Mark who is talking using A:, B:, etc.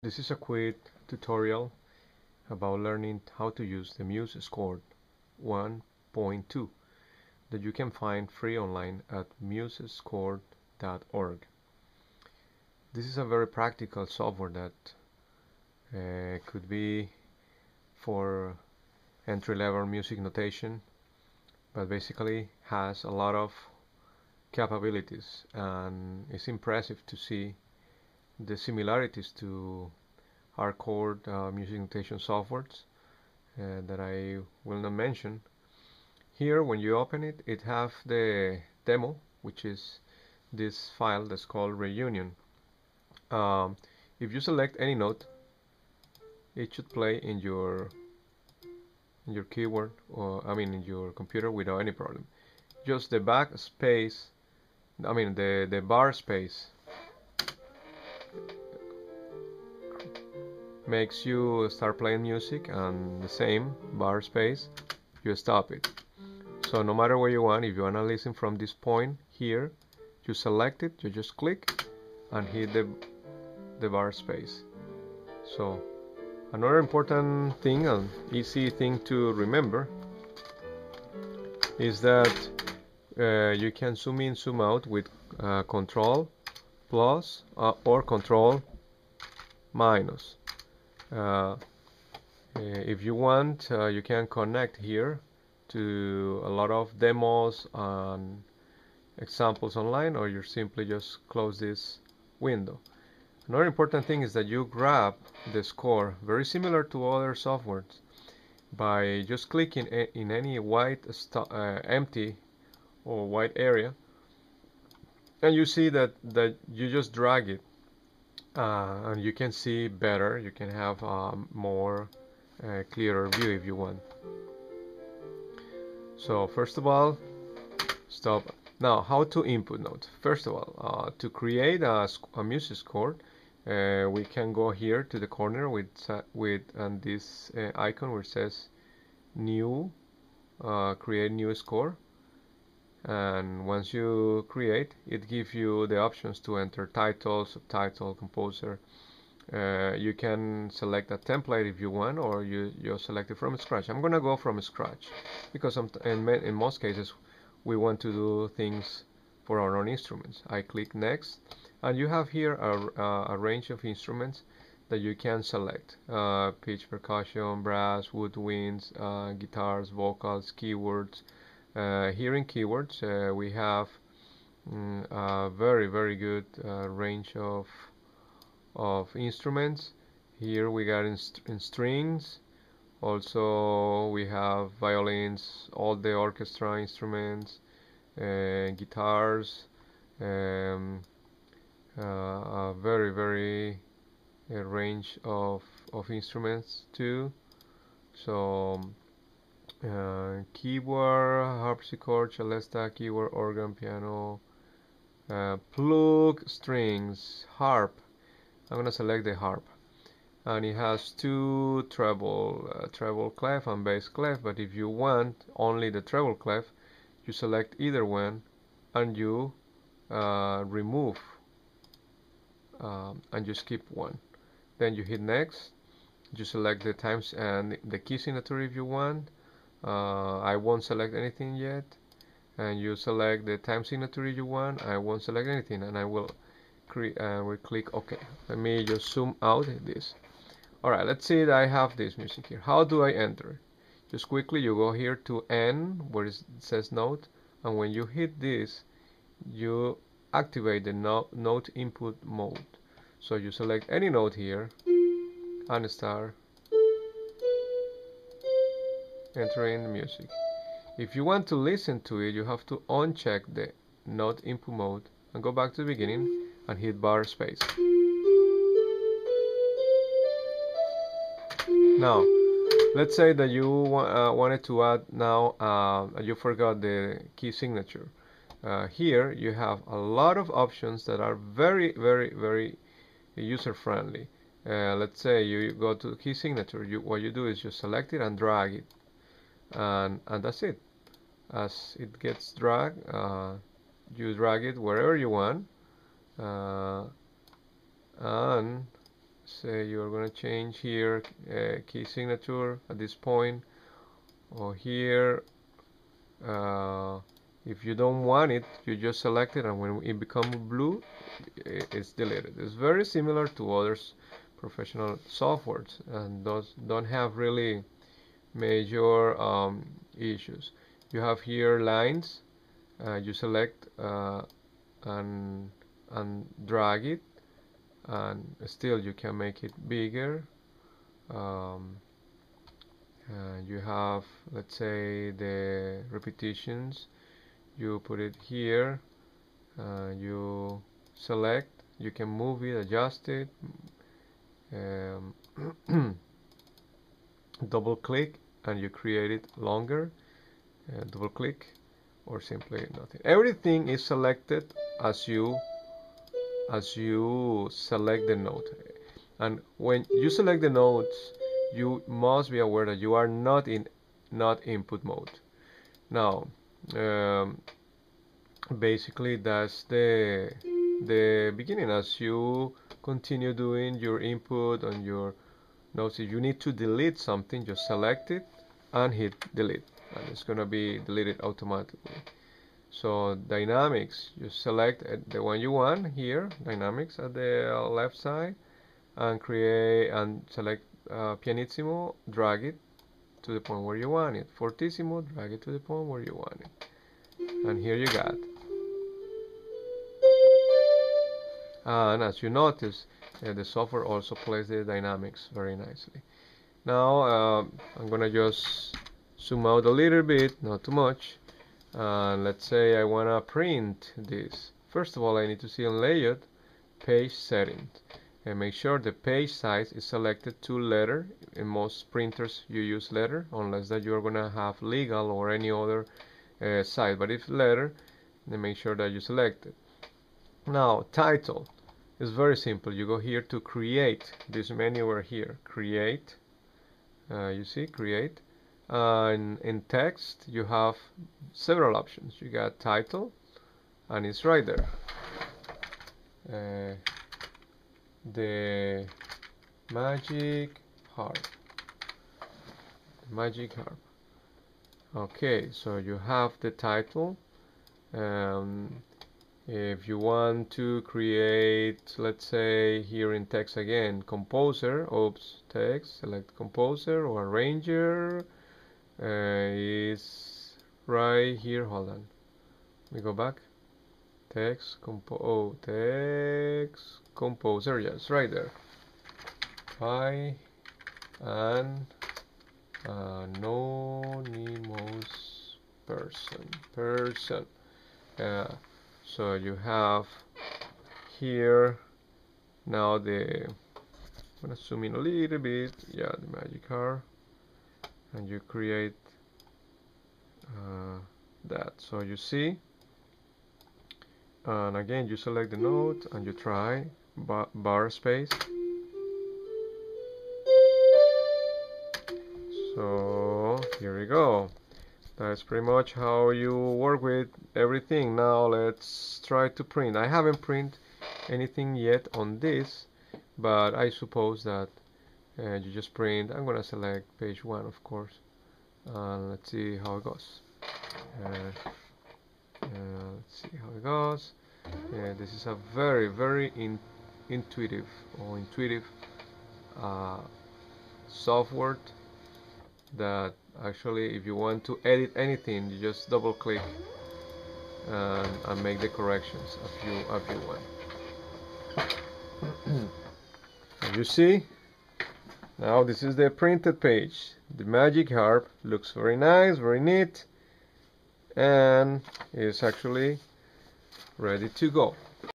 A: This is a quick tutorial about learning how to use the musescore 1.2 that you can find free online at musescore.org. This is a very practical software that could be for entry-level music notation, but basically has a lot of capabilities, and it's impressive to see the similarities to hardcore music notation softwares that I will not mention. Here, when you open it, it have the demo, which is this file that's called reunion. If you select any note, it should play in your keyboard, or in your computer without any problem. Just the backspace, the bar space makes you start playing music, and the same bar space you stop it. So no matter where you want, if you want to listen from this point here, you select it, you just click and hit the bar space. So another important thing and easy thing to remember is that you can zoom in, zoom out with control plus or control minus. If you want, you can connect here to a lot of demos and examples online, or you simply just close this window. Another important thing is that you grab the score, very similar to other softwares, by just clicking in any white empty or white area, and you see that you just drag it, and you can see better. You can have more clearer view if you want. So first of all, stop. Now, how to input note? First of all, to create a musescore, we can go here to the corner with this icon where it says new, create new score. And once you create, it gives you the options to enter title, subtitle, composer. You can select a template if you want, or you select it from scratch. I'm gonna go from scratch because in most cases we want to do things for our own instruments. I click next, and you have here a range of instruments that you can select: pitch, percussion, brass, woodwinds, guitars, vocals, keyboards. Here in keywords, we have a very good range of instruments. Here we got in strings. Also, we have violins, all the orchestra instruments, guitars, a very range of instruments too. So keyboard, harpsichord, celesta, keyboard, organ, piano, plug, strings, harp. I'm gonna select the harp, and it has two treble clef and bass clef. But if you want only the treble clef, you select either one, and you remove and you skip one. Then you hit next. You select the times and the key signature if you want. I won't select anything yet, and you select the time signature you want. I won't select anything, and I will click OK. Let me just zoom out this. Alright, let's see that I have this music here. How do I enter? Just quickly you go here to N where it says note, and when you hit this, you activate the note input mode. So you select any note here and start entering the music. If you want to listen to it, you have to uncheck the note input mode and go back to the beginning and hit bar space. Now, let's say that you wanted to add now, you forgot the key signature. Here you have a lot of options that are very user-friendly. Let's say you go to key signature. What you do is you select it and drag it, and that's it. As it gets dragged, you drag it wherever you want, and say you're going to change here key signature at this point, or here. If you don't want it, you just select it, and when it becomes blue, it's deleted. It's very similar to others professional softwares, and those don't have really major issues. You have here lines. You select and drag it, and still you can make it bigger. You have, let's say, the repetitions. You put it here. You select. You can move it, adjust it. Double click, and you create it longer. Double click, or simply nothing. Everything is selected as you select the note. And when you select the notes, you must be aware that you are not in input mode. Now, basically that's the beginning. As you continue doing your input on your notes, if you need to delete something, just select it and hit delete, and it's going to be deleted automatically. So dynamics, you select the one you want here, dynamics at the left side, and create and select pianissimo, drag it to the point where you want it. Fortissimo, drag it to the point where you want it. And here you got. And as you notice, the software also plays the dynamics very nicely. Now I'm gonna just zoom out a little bit, not too much. Let's say I wanna print this. First of all, I need to see on layout, page settings, and make sure the page size is selected to letter. In most printers you use letter, unless that you're gonna have legal or any other size. But if letter, then make sure that you select it. Now title is very simple. You go here to create, this menu over here, create. You see, create. In text you have several options. You got title, and it's right there. The magic harp. Magic harp. Okay, so you have the title. If you want to create, let's say here in text again, composer, text, select composer or arranger, is right here. Hold on, let me go back. Text, text, composer, yes, right there. By an anonymous person. So you have here now I'm gonna zoom in a little bit. Yeah, the magic harp, and you create that. So you see, and again you select the note and you try bar space. So here we go. That's pretty much how you work with everything. Now let's try to print. I haven't printed anything yet on this, but I suppose that you just print. I'm gonna select page 1, of course. Let's see how it goes. Let's see how it goes. This is a very intuitive software that actually, if you want to edit anything, you just double click and make the corrections if you want. You see, now this is the printed page. The magic harp looks very nice, very neat, and is actually ready to go.